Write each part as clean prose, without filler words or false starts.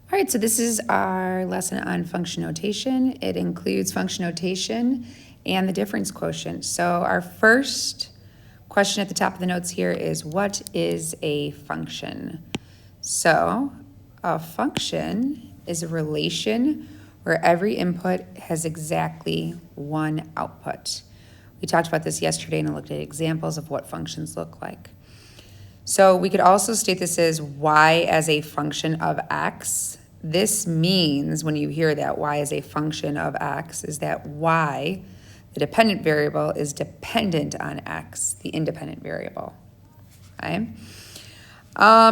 All right, so this is our lesson on function notation. It includes function notation and the difference quotient. So our first question at the top of the notes here is, what is a function? So a function is a relation where every input has exactly one output. We talked about this yesterday and looked at examples of what functions look like. So we could also state this as y as a function of x. This means when you hear that y is a function of x is that y, the dependent variable, is dependent on x, the independent variable. Okay?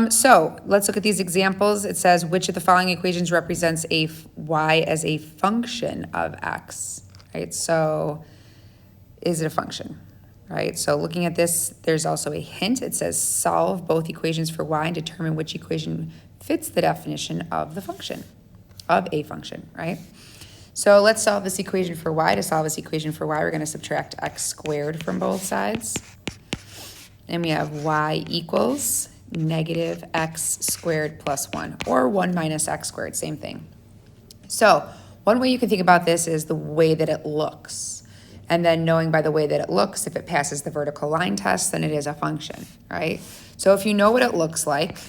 So let's look at these examples. It says, which of the following equations represents a y as a function of x? Right? So is it a function? Right, so looking at this, there's also a hint. It says solve both equations for y and determine which equation fits the definition of the function, of a function, right? So let's solve this equation for y. To solve this equation for y, we're going to subtract x squared from both sides. And we have y equals negative x squared plus 1, or 1 minus x squared, same thing. So one way you can think about this is the way that it looks. And then knowing by the way that it looks, if it passes the vertical line test, then it is a function, right? So if you know what it looks like,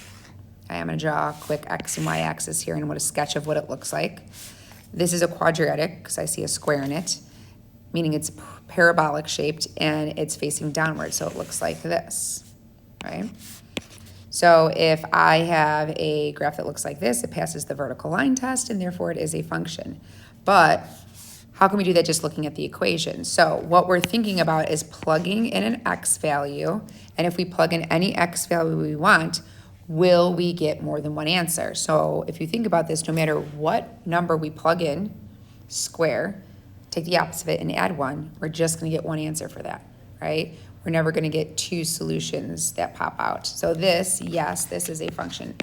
I'm going to draw a quick x and y axis here and what a sketch of what it looks like. This is a quadratic because I see a square in it, meaning it's parabolic shaped and it's facing downward, so it looks like this, right? So if I have a graph that looks like this, it passes the vertical line test and therefore it is a function. But how can we do that just looking at the equation? So what we're thinking about is plugging in an x value, and if we plug in any x value we want, will we get more than one answer? So if you think about this, no matter what number we plug in, square, take the opposite of it and add 1, we're just going to get one answer for that, right? We're never going to get two solutions that pop out. So this, yes, this is a function.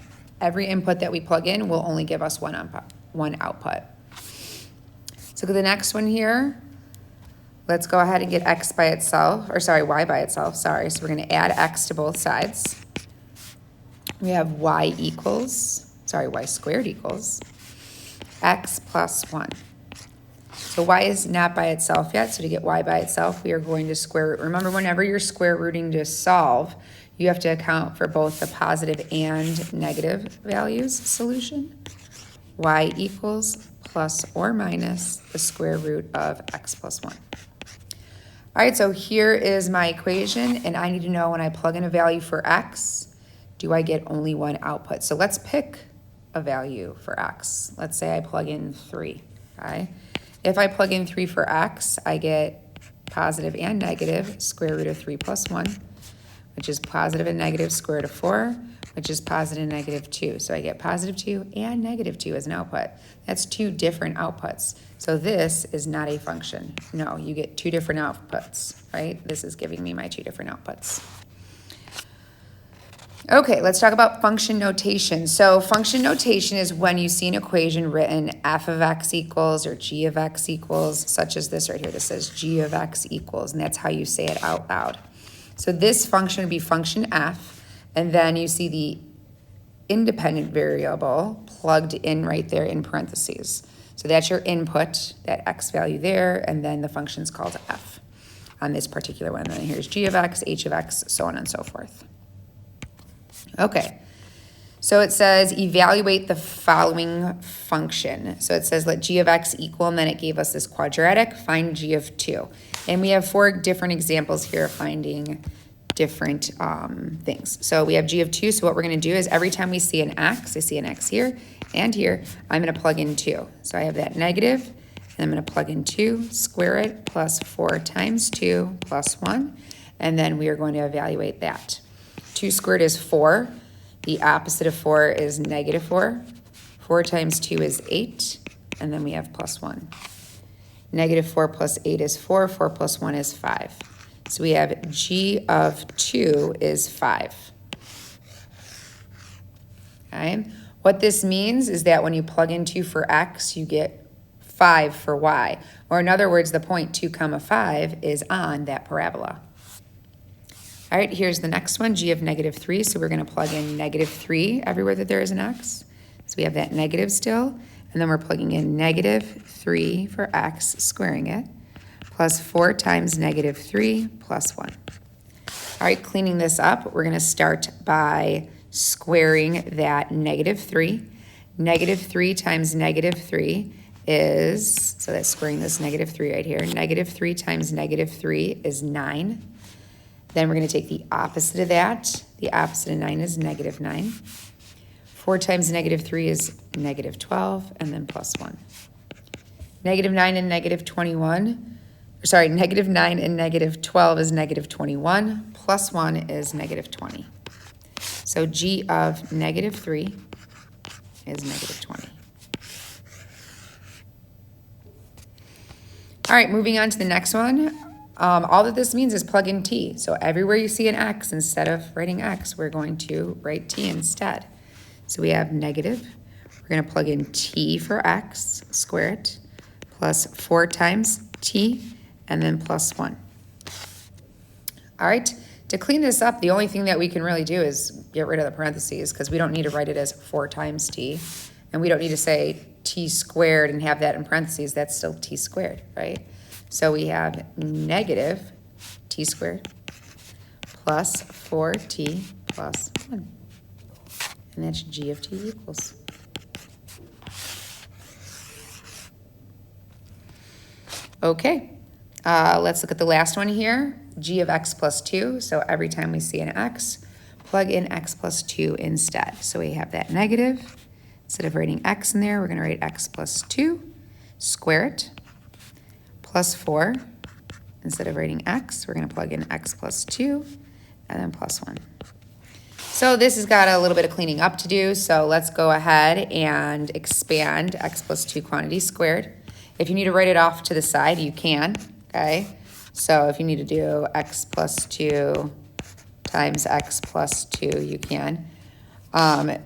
Every input that we plug in will only give us one output. So look at the next one here. Let's go ahead and get x by itself, or sorry, y by itself, sorry. So we're going to add x to both sides. We have y squared equals x plus 1. So y is not by itself yet, so to get y by itself, we are going to square root. Remember, whenever you're square rooting to solve, you have to account for both the positive and negative values solution. Y equals plus or minus the square root of x plus 1. All right, so here is my equation, and I need to know when I plug in a value for x, do I get only one output? So let's pick a value for x. Let's say I plug in 3, okay? If I plug in 3 for x, I get positive and negative square root of 3 plus 1, which is positive and negative square root of 4, which is positive and negative 2. So I get positive 2 and negative 2 as an output. That's two different outputs. So this is not a function. No, you get two different outputs, right? This is giving me my two different outputs. Okay, let's talk about function notation. So function notation is when you see an equation written f of x equals or g of x equals, such as this right here. This says g of x equals, and that's how you say it out loud. So this function would be function f, and then you see the independent variable plugged in right there in parentheses. So that's your input, that x value there, and then the function's called f on this particular one. And then here's g of x, h of x, so on and so forth. Okay, so it says evaluate the following function. So it says let g of x equal, and then it gave us this quadratic, find g of 2. And we have 4 different examples here of finding different things. So we have g of 2, so what we're going to do is every time we see an x, I see an x here and here, I'm going to plug in 2. So I have that negative, and I'm going to plug in 2, square it, plus 4 times 2 plus 1, and then we are going to evaluate that. 2 squared is 4. The opposite of 4 is negative 4. 4 times 2 is 8, and then we have plus 1. Negative 4 plus 8 is 4. 4 plus 1 is 5. So we have g of 2 is 5. Okay. What this means is that when you plug in 2 for x, you get 5 for y. Or in other words, the point 2 comma 5 is on that parabola. All right, here's the next one, g of negative 3. So we're going to plug in negative 3 everywhere that there is an x. So we have that negative still, and then we're plugging in negative 3 for x, squaring it, plus 4 times negative 3 plus 1. All right, cleaning this up, we're going to start by squaring that negative 3. Negative 3 times negative 3 is, so that's squaring this negative 3 right here. Negative 3 times negative 3 is 9. Then we're going to take the opposite of that. The opposite of 9 is negative 9. 4 times negative 3 is negative 12, and then plus 1. Negative 9 and negative 21, sorry, negative 9 and negative 12 is negative 21, plus 1 is negative 20. So g of negative 3 is negative 20. All right, moving on to the next one. All that this means is plug in t. So everywhere you see an x, instead of writing x, we're going to write t instead. So we have negative. We're going to plug in t for x, square it, plus 4 times t, and then plus 1. All right, to clean this up, the only thing that we can really do is get rid of the parentheses because we don't need to write it as 4 times t, and we don't need to say t squared and have that in parentheses. That's still t squared, right? So we have negative t squared plus 4t plus 1. And that's g of t equals. Okay, let's look at the last one here, g of x plus 2. So every time we see an x, plug in x plus 2 instead. So we have that negative. Instead of writing x in there, we're going to write x plus 2, square it, plus 4. Instead of writing x, we're going to plug in x plus 2, and then plus 1. So this has got a little bit of cleaning up to do, so let's go ahead and expand x plus 2 quantity squared. If you need to write it off to the side, you can, okay? So if you need to do x plus 2 times x plus 2, you can.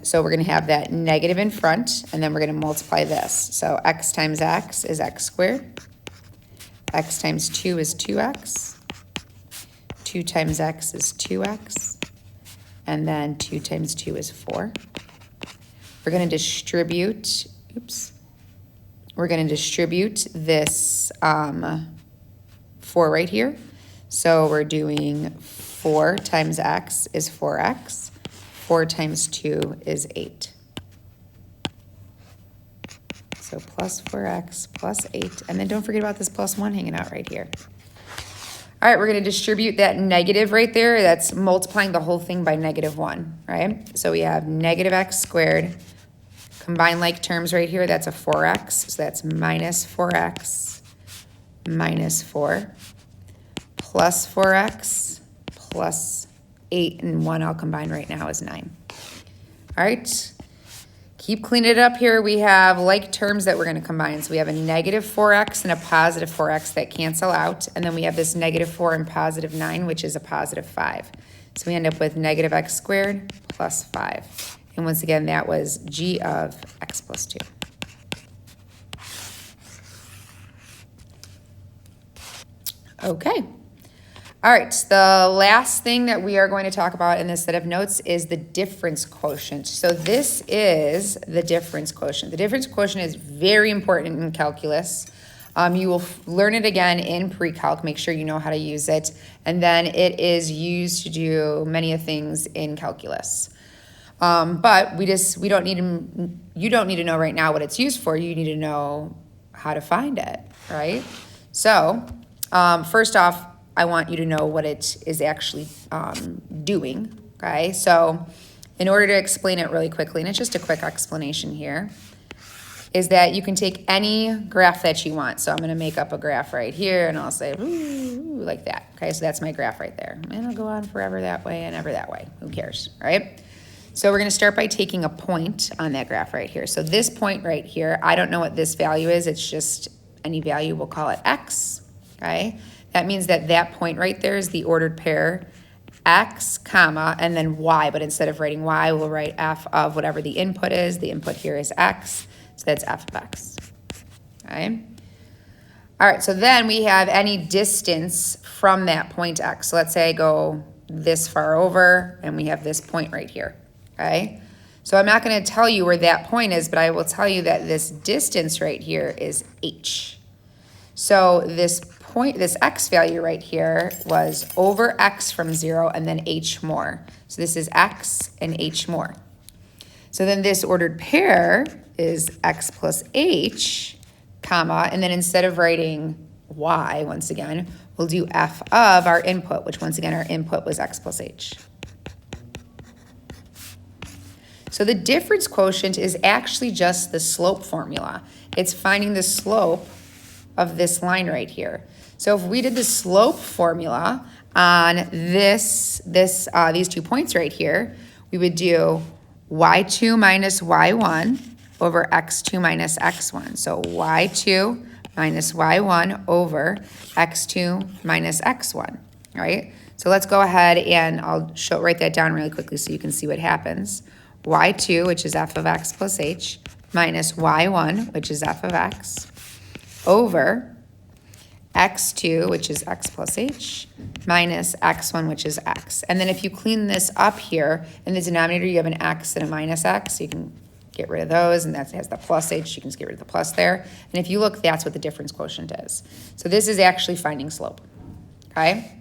So we're going to have that negative in front, and then we're going to multiply this. So x times x is x squared. X times 2 is 2x. 2 times x is 2x. And then 2 times 2 is 4. We're going to distribute, we're going to distribute this 4 right here. So we're doing 4 times x is 4x. 4 times 2 is 8. So plus 4x plus 8. And then don't forget about this plus 1 hanging out right here. All right, we're going to distribute that negative right there. That's multiplying the whole thing by negative 1, right? So we have negative x squared. Combine like terms right here. That's a 4x. So that's minus 4x minus 4 plus 4x plus 8 and 1 I'll combine right now is 9. All right. Keep cleaning it up here. We have like terms that we're going to combine. So we have a negative 4x and a positive 4x that cancel out. And then we have this negative 4 and positive 9, which is a positive 5. So we end up with negative x squared plus 5. And once again, that was g of x plus 2. Okay. All right, the last thing that we are going to talk about in this set of notes is the difference quotient. So this is the difference quotient. The difference quotient is very important in calculus. You will learn it again in pre-calc. Make sure you know how to use it. And then it is used to do many things in calculus. But you don't need to know right now what it's used for. You need to know how to find it, right? So first off, I want you to know what it is actually doing, okay? So in order to explain it really quickly, and it's just a quick explanation here, is that you can take any graph that you want. So I'm going to make up a graph right here, and I'll say, ooh, like that. Okay, so that's my graph right there. And it'll go on forever that way and ever that way. Who cares, right? So we're going to start by taking a point on that graph right here. So this point right here, I don't know what this value is. It's just any value. We'll call it x, okay? That means that that point right there is the ordered pair x, comma, and then y. But instead of writing y, we'll write f of whatever the input is. The input here is x, so that's f of x, okay? All right, so then we have any distance from that point x. So let's say I go this far over, and we have this point right here, okay? So I'm not going to tell you where that point is, but I will tell you that this distance right here is h. So this point, this x value right here was over x from 0 and then h more. So this is x and h more. So then this ordered pair is x plus h, comma, and then instead of writing y, once again, we'll do f of our input, which once again, our input was x plus h. So the difference quotient is actually just the slope formula. It's finding the slope of this line right here. So if we did the slope formula on these 2 points right here, we would do y2 minus y1 over x2 minus x1. So y2 minus y1 over x2 minus x1, right? So let's go ahead and I'll write that down really quickly so you can see what happens. y2, which is f of x plus h, minus y1, which is f of x, over x2, which is x plus h, minus x1, which is x. And then if you clean this up here, in the denominator you have an x and a minus x, so you can get rid of those, and that has the plus h, you can just get rid of the plus there. And if you look, that's what the difference quotient is. So this is actually finding slope, okay?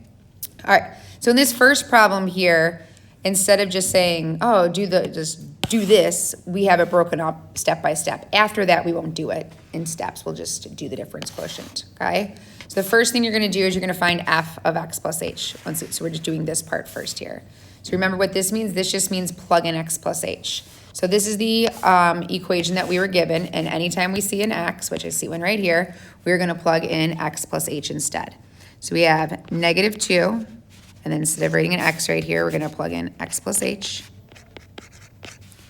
All right, so in this first problem here, instead of just saying, oh, just do this, we have it broken up step by step. After that, we won't do it in steps. We'll just do the difference quotient, okay? So the first thing you're gonna do is you're gonna find f of x plus h. So we're just doing this part first here. So remember what this means? This just means plug in x plus h. So this is the equation that we were given, and anytime we see an x, which I see one right here, we're gonna plug in x plus h instead. So we have negative 2, and then instead of writing an x right here, we're gonna plug in x plus h,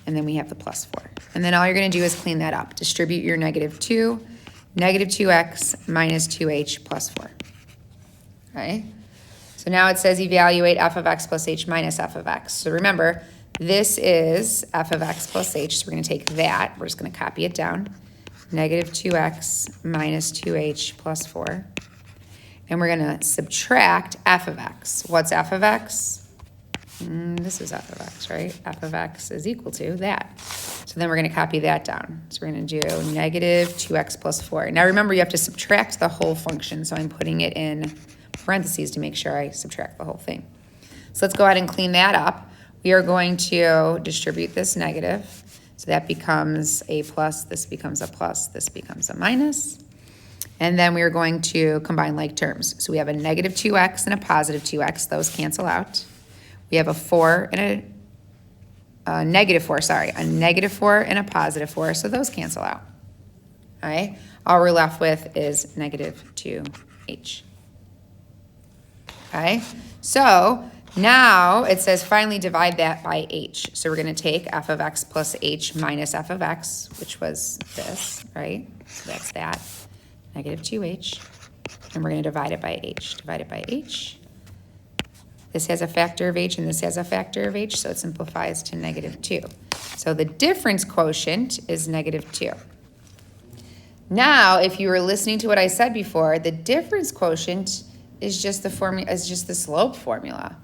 and then we have the plus 4. And then all you're gonna do is clean that up. Distribute your negative 2, negative 2x minus 2h plus 4, okay? So now it says evaluate f of x plus h minus f of x. So remember, this is f of x plus h, so we're gonna take that, we're just gonna copy it down, negative 2x minus 2h plus 4. And we're gonna subtract f of x. What's f of x? This is f of x, right? F of x is equal to that. So then we're gonna copy that down. So we're gonna do negative 2x plus 4. Now remember, you have to subtract the whole function, so I'm putting it in parentheses to make sure I subtract the whole thing. So let's go ahead and clean that up. We are going to distribute this negative. So that becomes a plus, this becomes a plus, this becomes a minus. And then we are going to combine like terms. So we have a negative 2x and a positive 2x. Those cancel out. We have a 4 and a negative 4, sorry. A negative 4 and a positive 4, so those cancel out. All right? All we're left with is negative 2h. Okay? So now it says finally divide that by h. So we're going to take f of x plus h minus f of x, which was this, right? So that's that. Negative 2h, and we're going to divide it by h. Divide it by h. This has a factor of h, and this has a factor of h, so it simplifies to negative 2. So the difference quotient is negative 2. Now, if you were listening to what I said before, the difference quotient is just the slope formula.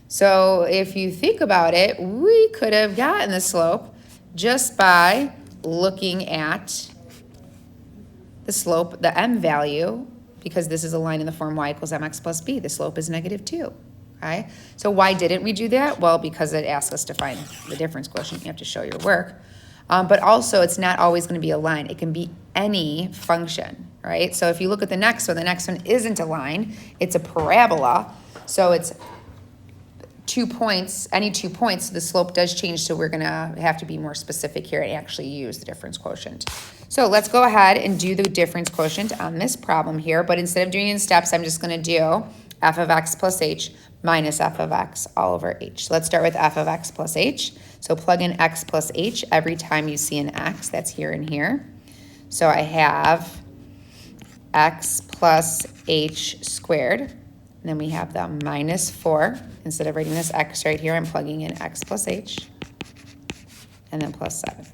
So if you think about it, we could have gotten the slope just by looking at the slope, the m value, because this is a line in the form y equals mx plus b. The slope is negative 2, okay? So why didn't we do that? Well, because it asks us to find the difference quotient. You have to show your work. But also, it's not always going to be a line. It can be any function, right? So if you look at the next one isn't a line. It's a parabola. So it's 2 points, any 2 points, the slope does change, so we're gonna have to be more specific here and actually use the difference quotient. So let's go ahead and do the difference quotient on this problem here, but instead of doing it in steps, I'm just gonna do f of x plus h minus f of x all over h. So let's start with f of x plus h. So plug in x plus h every time you see an x, that's here and here. So I have x plus h squared. And then we have the minus 4. Instead of writing this x right here, I'm plugging in x plus h, and then plus 7.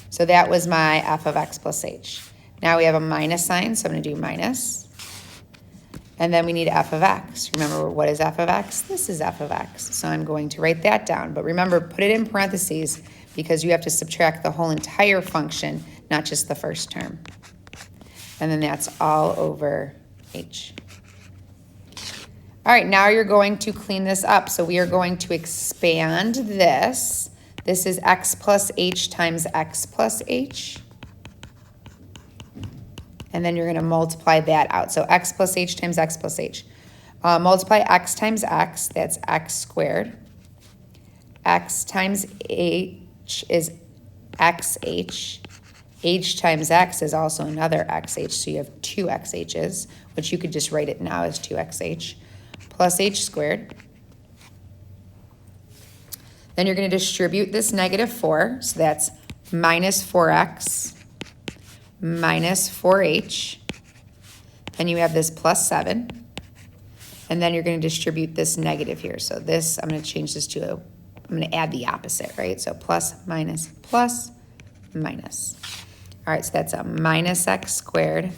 So that was my f of x plus h. Now we have a minus sign, so I'm going to do minus. And then we need f of x. Remember, what is f of x? This is f of x. So I'm going to write that down. But remember, put it in parentheses because you have to subtract the whole entire function, not just the first term. And then that's all over h. All right, now you're going to clean this up. So we are going to expand this. This is x plus h times x plus h. And then you're going to multiply that out. So x plus h times x plus h. Multiply x times x, that's x squared. X times h is xh. H times x is also another xh, so you have two xh's, which you could just write it now as 2xh, plus h squared. Then you're going to distribute this -4, so that's minus 4x minus 4h. Then you have this plus 7. And then you're going to distribute this negative here. So this, I'm going to change this to I'm going to add the opposite, right? So plus, minus, minus. All right, so that's a minus x squared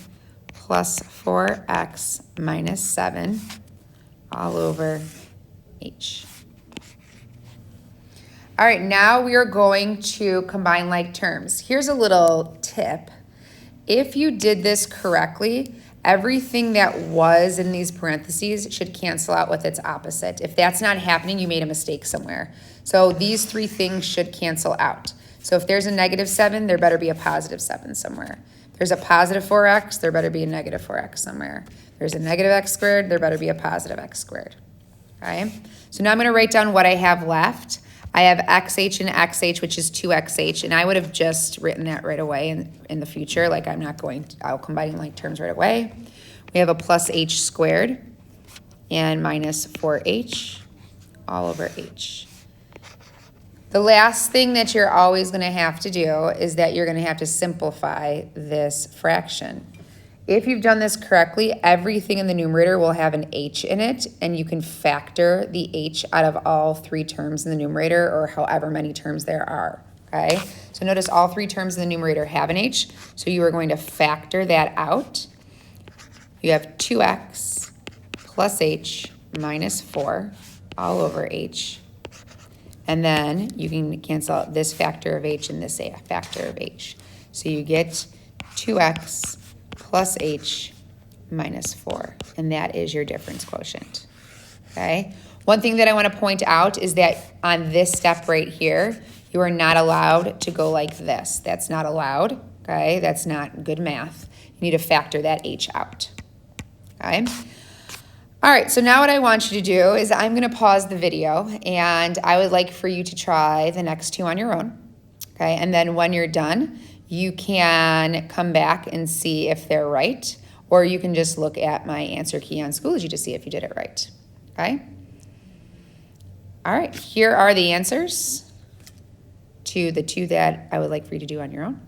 plus 4x minus 7 all over h. All right, now we are going to combine like terms. Here's a little tip. If you did this correctly, everything that was in these parentheses should cancel out with its opposite. If that's not happening, you made a mistake somewhere. So these three things should cancel out. So if there's a -7, there better be a +7 somewhere. If there's a positive 4x, there better be a negative 4x somewhere. If there's a negative x squared, there better be a positive x squared. Okay? So now I'm going to write down what I have left. I have xh and xh, which is 2xh, and I would have just written that right away in the future. Like I'll combine like terms right away. We have a plus h squared and minus 4h all over h. The last thing that you're always going to have to do is that you're going to have to simplify this fraction. If you've done this correctly, everything in the numerator will have an h in it, and you can factor the h out of all three terms in the numerator, or however many terms there are, okay? So notice all three terms in the numerator have an h, so you are going to factor that out. You have 2x plus h minus 4 all over h. And then you can cancel out this factor of h and this factor of h. So you get 2x plus h minus 4, and that is your difference quotient, okay? One thing that I want to point out is that on this step right here, you are not allowed to go like this. That's not allowed, okay? That's not good math. You need to factor that h out, okay? All right, so now what I want you to do is I'm going to pause the video, and I would like for you to try the next two on your own, okay? And then when you're done, you can come back and see if they're right, or you can just look at my answer key on Schoology to see if you did it right, okay? All right, here are the answers to the two that I would like for you to do on your own.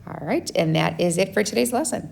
All right, and that is it for today's lesson.